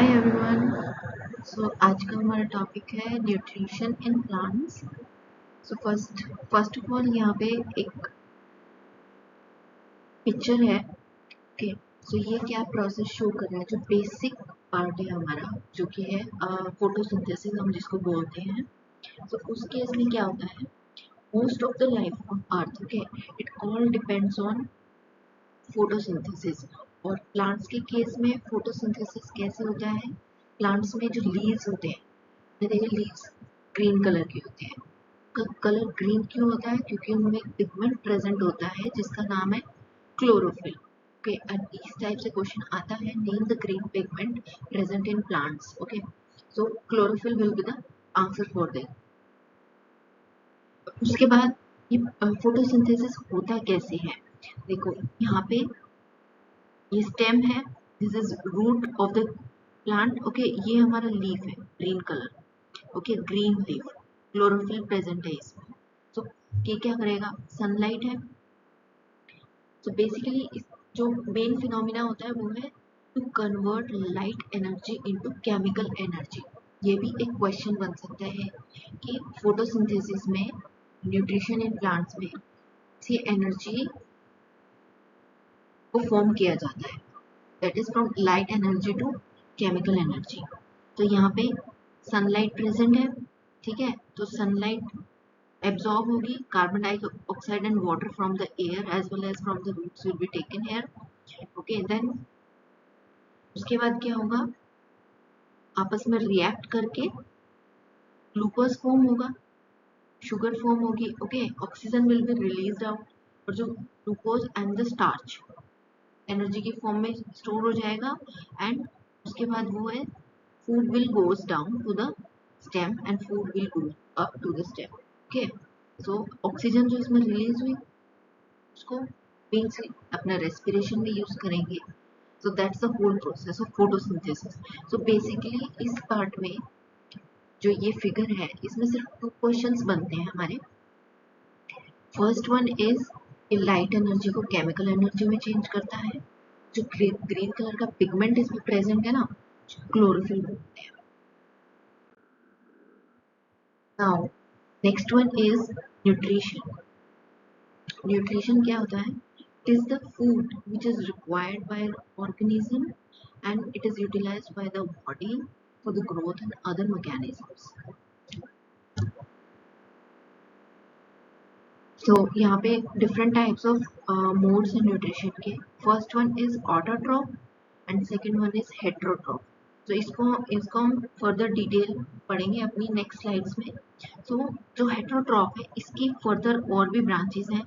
Hi everyone. आज का हमारा टॉपिक है nutrition in plants. First of all यहाँ पे एक पिक्चर है। ओके, सो ये क्या प्रोसेस शो कर रहा है, जो बेसिक पार्ट है हमारा, जो कि है फोटोसिंथेसिस हम जिसको बोलते हैं। उस केस में क्या होता है, most of the life on earth, okay, it all depends on photosynthesis. और प्लांट्स के केस में फोटोसिंथेसिस कैसे होता है, प्लांट्स में जो लीव्स होते हैं, देखिए लीव्स ग्रीन कलर के होते हैं। कलर ग्रीन क्यों होता है, क्योंकि उनमें एक पिगमेंट प्रेजेंट होता है जिसका नाम है क्लोरोफिल। ओके, एंड इस टाइप से क्वेश्चन आता है, name the green pigment present in plants. Okay, so chlorophyll will be the answer for this. उसके बाद ये फोटोसिंथेसिस होता कैसे है, देखो यहाँ पे ये स्टेम है, this is root of the plant. Okay, ये हमारा लीफ है green colour, okay, green leaf, chlorophyll present है इसमें। सो ये क्या करेगा, सनलाइट है। सो बेसिकली जो मेन फिनोमिना होता है वो है to convert light energy into chemical energy. ये भी एक क्वेश्चन बन सकता है कि फोटोसिंथेसिस में, न्यूट्रिशन इन प्लांट्स में से एनर्जी को फॉर्म किया जाता है, that is from light energy to chemical energy. तो यहाँ पे सनलाइट प्रेजेंट है, ठीक है, तो सनलाइट absorb होगी, carbon dioxide and water from the air as well as from the roots will be taken here. Okay, then उसके बाद क्या होगा, आपस में रिएक्ट करके ग्लूकोज फॉर्म होगा, शुगर फॉर्म होगी, okay, oxygen will be released out, और जो glucose and the starch energy की फॉर्म में स्टोर हो जाएगा, एंड उसके बाद वो है food will goes down to the stem and food will go up to the stem. Okay, so oxygen जो इसमें रिलीज हुई उसको मीन्स अपना रेस्पिरेशन में यूज करेंगे। So that's the whole process of photosynthesis. So basically इस part में जो ये फिगर है, इसमें सिर्फ 2 क्वेश्चंस बनते हैं हमारे। First one is light energy को केमिकल एनर्जी में चेंज करता है, जो ग्रीन कलर का पिगमेंट इसमें प्रेजेंट है ना, क्लोरोफिल बोलते हैं। Now next one is nutrition. Nutrition क्या होता है, it is the food which is required by an organism and it is utilized by the body for the growth and other mechanisms. So यहाँ पे different types of modes in nutrition के, first one is autotroph and second one is heterotroph. तो इसको हम further detail पढ़ेंगे अपनी next slides में। So जो heterotroph है इसकी further और भी branches हैं,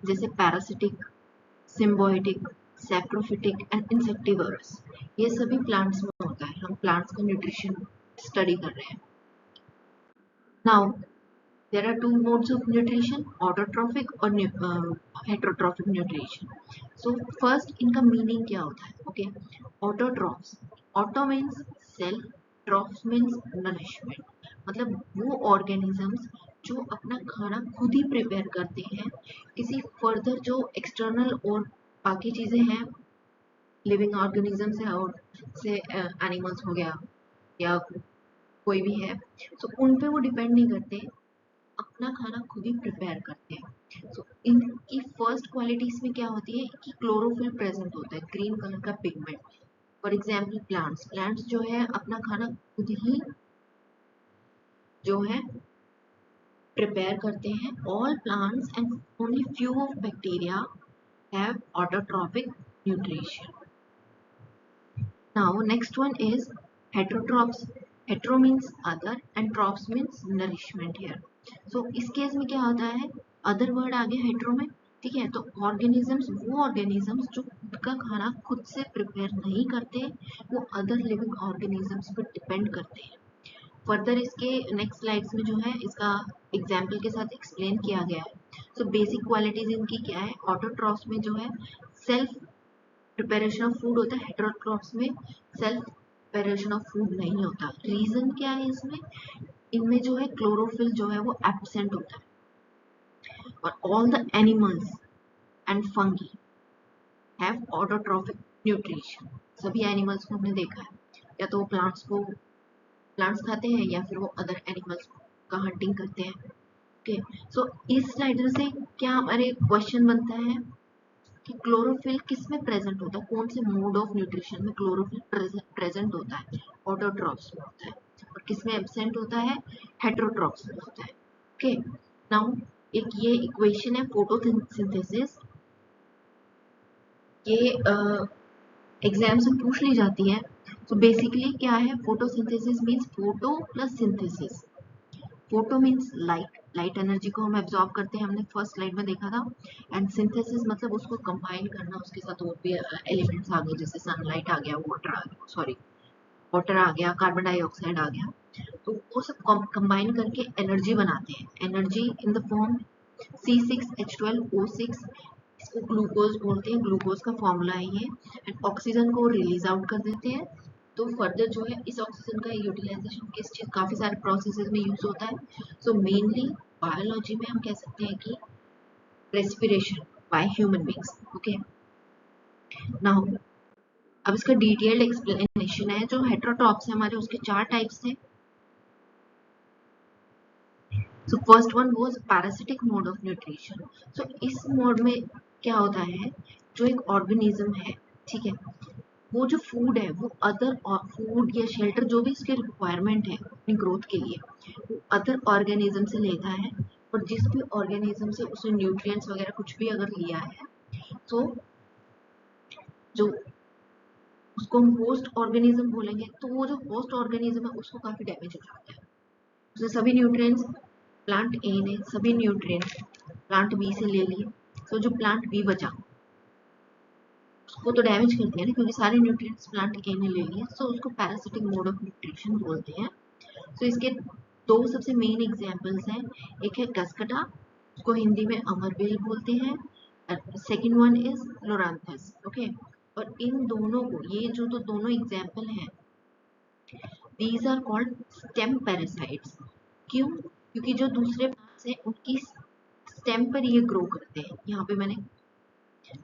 जैसे parasitic, symbiotic, saprophytic and insectivorous. ये सभी प्लांट्स में होता है, हम प्लांट्स का न्यूट्रिशन स्टडी कर रहे हैं। Now there are 2 modes of nutrition, autotrophic और हेटरोट्रॉफिक न्यूट्रिशन। सो फर्स्ट इनका मीनिंग क्या होता है, okay, autotrophs, auto means self, trophs means nourishment, मतलब वो ऑर्गेनिजम्स जो अपना खाना खुद ही प्रिपेयर करते हैं, किसी फर्दर जो एक्सटर्नल और बाकी चीजें हैं, लिविंग ऑर्गेनिजम्स है और से एनिमल्स हो गया या कोई भी है, तो उन पे वो डिपेंड नहीं करते, अपना खाना खुद ही प्रिपेयर करते हैं। सो इनकी फर्स्ट क्वालिटीज में क्या होती है कि क्लोरोफिल प्रेजेंट होता है, ग्रीन कलर का पिगमेंट। फॉर एग्जाम्पल प्लांट्स जो है अपना खाना खुद ही जो है प्रिपेयर करते हैं। All plants and only few of bacteria have autotrophic nutrition. Now next one is heterotrophs. Hetero means other and trophs means nourishment here. So इस केस में क्या होता है, अदर वर्ड आ गया हेट्रो में, ठीक है, तो ऑर्गेनिजम्स, वो ऑर्गेनिजम्स जो खुद का खाना खुद से प्रिपेयर नहीं करते, वो अदर लिविंग ऑर्गेनिजम्स पर डिपेंड करते हैं। फर्दर इसके नेक्स्ट स्लाइड्स में जो है इसका एग्जाम्पल के साथ एक्सप्लेन किया गया है। सो बेसिक क्वालिटीज इनकी क्या है, ऑटोट्रॉफ्स में जो है सेल्फ प्रिपरेशन ऑफ फूड होता है, हेटेरोट्रॉफ्स में सेल्फ प्रिपरेशन ऑफ फूड नहीं होता। रीजन क्या है इसमें, इनमें जो है क्लोरोफिल जो है वो एब्सेंट होता है। और all the animals and fungi have autotrophic nutrition, सभी एनिमल्स को हमने देखा है या तो वो प्लांट्स खाते हैं या फिर वो अदर एनिमल्स का हंटिंग करते हैं। ओके, सो इस स्लाइडर से क्या हमारे क्वेश्चन बनता है कि क्लोरोफिल किस में प्रेजेंट होता है, कौन से मोड ऑफ न्यूट्रिशन में क्लोरोफिल प्रेजेंट होता है, ऑटोट्रॉफ्स में होता है, और किस में एब्सेंट होता है, हेटेरोट्रॉफ्स में होता है। ओके, नाउ एक ये इक्वेशन है फोटोसिंथेसिस, ये एग्जाम से पूछ ली जाती है। तो बेसिकली क्या है, photosynthesis means photo plus synthesis. Photo means light, light energy को हम एब्जॉर्ब करते हैं, हमने फर्स्ट स्लाइड में देखा था। एंड सिंथेसिस मतलब उसको कंबाइन करना, उसके साथ और भी एलिमेंट्स आ गए, जैसे सनलाइट आ गया, वाटर आ गया, कार्बन डाइऑक्साइड आ गया, तो वो सब कंबाइन करके एनर्जी बनाते हैं। Energy in the form C6H12O6, इसको ग्लूकोज बोलते हैं, ग्लूकोज का फॉर्मूला है ये। एंड ऑक्सीजन को रिलीज आउट कर देते हैं। तो फर्दर जो है इस ऑक्सीजन का यूटिलाइजेशन किस चीज, काफी सारे प्रोसेसेस में यूज होता है। सो मेनली बायोलॉजी में हम कह सकते हैं कि respiration by human beings. Okay, now अब इसका डिटेल्ड एक्सप्लेनेशन है। जो हेटेरोट्रॉप्स है हमारे, उसके 4 टाइप्स थे। So first one was parasitic mode of nutrition. So इस मोड में क्या होता है, जो एक ऑर्गेनिज्म है, ठीक है, वो जो फूड है वो अदर फूड या शेल्टर जो भी इसके रिक्वायरमेंट है अपनी ग्रोथ के लिए, वो अदर ऑर्गेनिज्म से लेता है। और जिस भी ऑर्गेनिज्म से उसने न्यूट्रिएंट्स वगैरह कुछ भी अगर लिया है, तो जो उसको हम होस्ट ऑर्गेनिज्म बोलेंगे, तो वो जो होस्ट ऑर्गेनिज्म है उसको काफी डैमेज हो जाता है। उसने सभी न्यूट्रिएंट्स, प्लांट ए ने सभी न्यूट्रिएंट्स प्लांट बी से ले लिए, तो जो प्लांट बी बचा उसको तो डैमेज कर दिया ना, क्योंकि सारे न्यूट्रिएंट्स प्लांट ए ने ले लिए, सो उसको पैरासिटिक मोड ऑफ न्यूट्रिशन बोलते हैं। तो इसके 2 सबसे मेन एग्जांपल्स हैं। एक है कसकटा, उसको हिंदी में अमरबेल बोलते हैं, और सेकंड वन इज लोरांथस। ओके, और इन दोनों को, ये जो तो दोनों एग्जांपल हैं, these are called stem parasites. क्यों? क्योंकि जो दूसरे प्लांट्स हैं उनकी स्टेम पर ये ग्रो करते हैं। यहाँ पे मैंने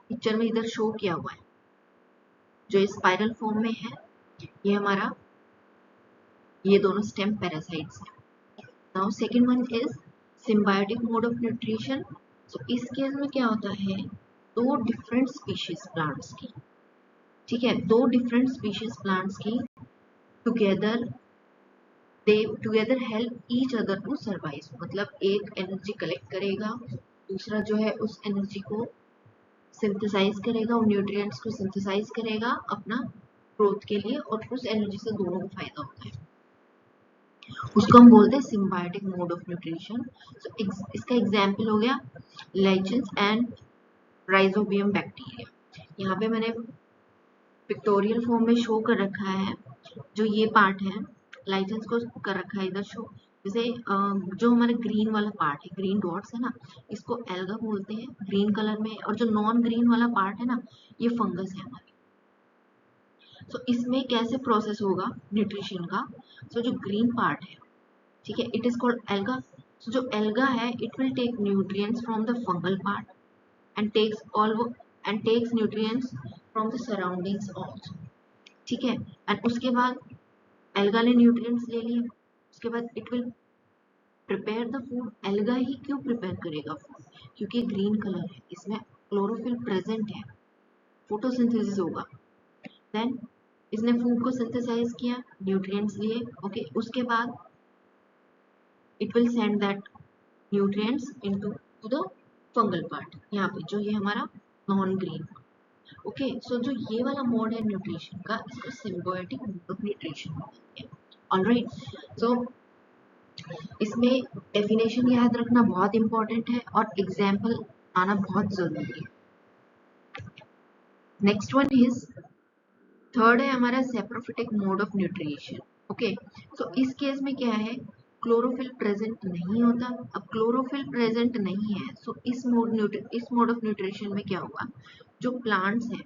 पिक्चर में इधर शो किया हुआ है, जो स्पाइरल फॉर्म में है, ये हमारा, ये दोनों स्टेम पैरासाइट्स हैं। Now second one is symbiotic mode of nutrition. So इस केस में क्या होता है, 2 डिफरेंट स्पीशीज प्लांट्स की, ठीक है, 2 डिफरेंट स्पीशीज प्लांट्स की together, they together help each other to survive. मतलब एक एनर्जी कलेक्ट करेगा, दूसरा जो है उस एनर्जी को सिंथेसाइज करेगा, उन न्यूट्रिएंट्स को सिंथेसाइज करेगा अपना ग्रोथ के लिए, और उस एनर्जी से दोनों को फायदा होता है। उसको हम बोलते हैं सिम्बायोटिक मोड ऑफ न्यूट्रिशन। सो इसका एग्जांपल हो गया लाइचेंस एंड राइजोबियम बैक्टीरिया। यहाँ पे मैंने पिक्टोरियल फॉर्म में शो कर रखा है, जो ये पार्ट है लाइचेंस को कर रखा है इधर शो। जैसे जो हमारे ग्रीन वाला पार्ट है, ग्रीन डॉट्स है ना, इसको एल्गा बोलते हैं ग्रीन कलर में, और जो नॉन ग्रीन वाला पार्ट है ना, ये फंगस है हमारी। सो इसमें कैसे प्रोसेस होगा न्यूट्रिशन का, सो जो ग्रीन पार्ट है, ठीक है, it is called alga. So जो एल्गा है, it will take nutrients from the fungal part and takes nutrients from the surroundings also, ठीक है। एंड उसके बाद एल्गा ने न्यूट्रिएंट्स ले लिए, उसके बाद it will prepare the food. Alga ही क्यों प्रिपेयर करेगा फूड, क्योंकि ग्रीन कलर है, इसमें क्लोरोफिल प्रेजेंट है, फोटोसिंथेसिस होगा। देन इसने फूड को सिंथेसाइज किया, न्यूट्रिएंट्स लिए, ओके, उसके बाद it will send that nutrients into to the fungal part, यहाँ पे जो ये हमारा नॉन ग्रीन। ओके, सो जो ये वाला मोड है न्यूट्रिशन का, इसको सिम्बायोटिक मोड ऑफ न्यूट्रिशन बोलते हैं। ऑलराइट, सो इसमें डेफिनेशन याद रखना बहुत इंपॉर्टेंट है, और एग्जाम्पल आना बहुत जरूरी है। नेक्स्ट वन इज थर्ड है हमारा saprophytic mode of nutrition. Okay, so इस केस में क्या है, क्लोरोफिल प्रेजेंट नहीं होता। अब क्लोरोफिल प्रेजेंट नहीं है, सो इस मोड ऑफ न्यूट्रिशन में क्या होगा, जो प्लांट्स हैं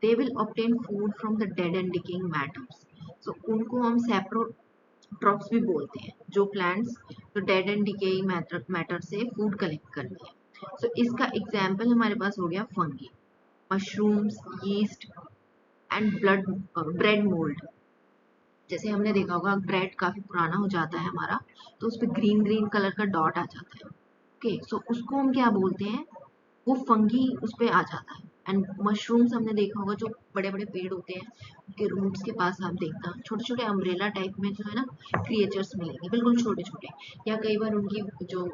they will obtain food from the dead and decaying matters. So उनको हम सेप्रोट्रॉप्स भी बोलते हैं, जो प्लांट्स तो डेड एंड डिकेइंग मैटर से फूड कलेक्ट करते हैं। सो इसका एग्जाम्पल हमारे पास हो गया fungi, mushrooms, yeast and bread mould. जैसे हमने देखा होगा ब्रेड काफी पुराना हो जाता है हमारा, तो उस पर ग्रीन ग्रीन कलर का डॉट आ जाता है। ओके, सो उसको हम क्या बोलते हैं, वो फंगी उस पे आ जाता है। एंड मशरूम्स हमने देखा होगा, जो बड़े बड़े पेड़ होते हैं उनके रूट्स के पास आप देखना छोटे छोटे अम्ब्रेला टाइप में जो है ना क्रिएचर्स मिलेंगे, बिल्कुल छोटे छोटे, या कई बार उनकी जो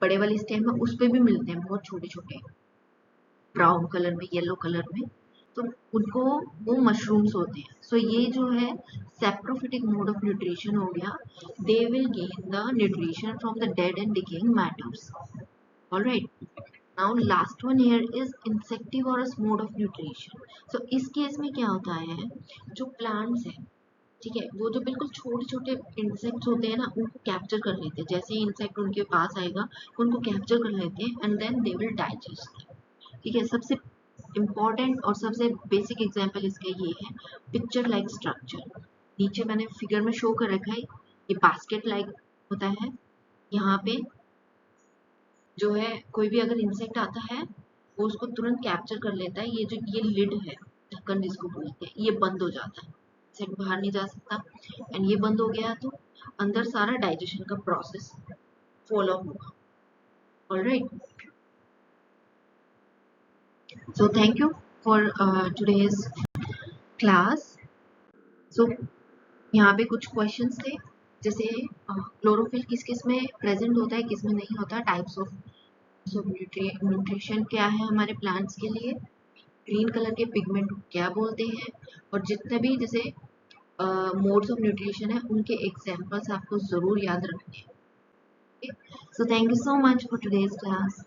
बड़े वाली स्टेम है उस पे भी मिलते हैं बहुत छोटे छोटे, ब्राउन कलर में, येलो कलर में। तो उनको, वो मशरूम्स होते हैं। सो ये जो है सेप्रोफिटिक मोड ऑफ न्यूट्रिशन हो गया। They will gain the nutrition from the dead and decaying matters. Alright, now last one here is insectivorous mode of nutrition. So इस केस में क्या होता है, जो प्लांट्स है, ठीक है, वो जो बिल्कुल छोटे छोटे इंसेक्ट्स होते हैं ना, उनको कैप्चर कर लेते हैं। जैसे ही इंसेक्ट उनके पास आएगा, उनको कैप्चर कर लेते हैं and then they will digest. ठीक है, सबसे इम्पॉर्टेंट और सबसे बेसिक एग्जांपल इसका ये है, पिक्चर लाइक स्ट्रक्चर। नीचे मैंने फिगर में शो कर रखा है, ये बास्केट लाइक होता है। यहाँ पे जो है कोई भी अगर इंसेक्ट आता है, वो उसको तुरंत कैप्चर कर लेता है। ये जो ये लिड है, ढक्कन जिसको बोलते हैं, ये बंद हो जाता है, इंसेक्ट बाहर नहीं जा सकता। एंड ये बंद हो गया तो अंदर सारा डाइजेशन का प्रोसेस फॉलो होगा। Alright, so thank you for today's class. So यहाँ पे कुछ क्वेश्चंस थे, जैसे क्लोरोफिल किस किस में प्रेजेंट होता है, किस में नहीं होता, टाइप्स ऑफ न्यूट्रिशन क्या है हमारे प्लांट्स के लिए, ग्रीन कलर के पिगमेंट क्या बोलते हैं, और जितने भी जैसे मोड्स ऑफ न्यूट्रिशन है उनके एग्जांपल्स आपको जरूर याद रखने हैं। So thank you so much for today's class.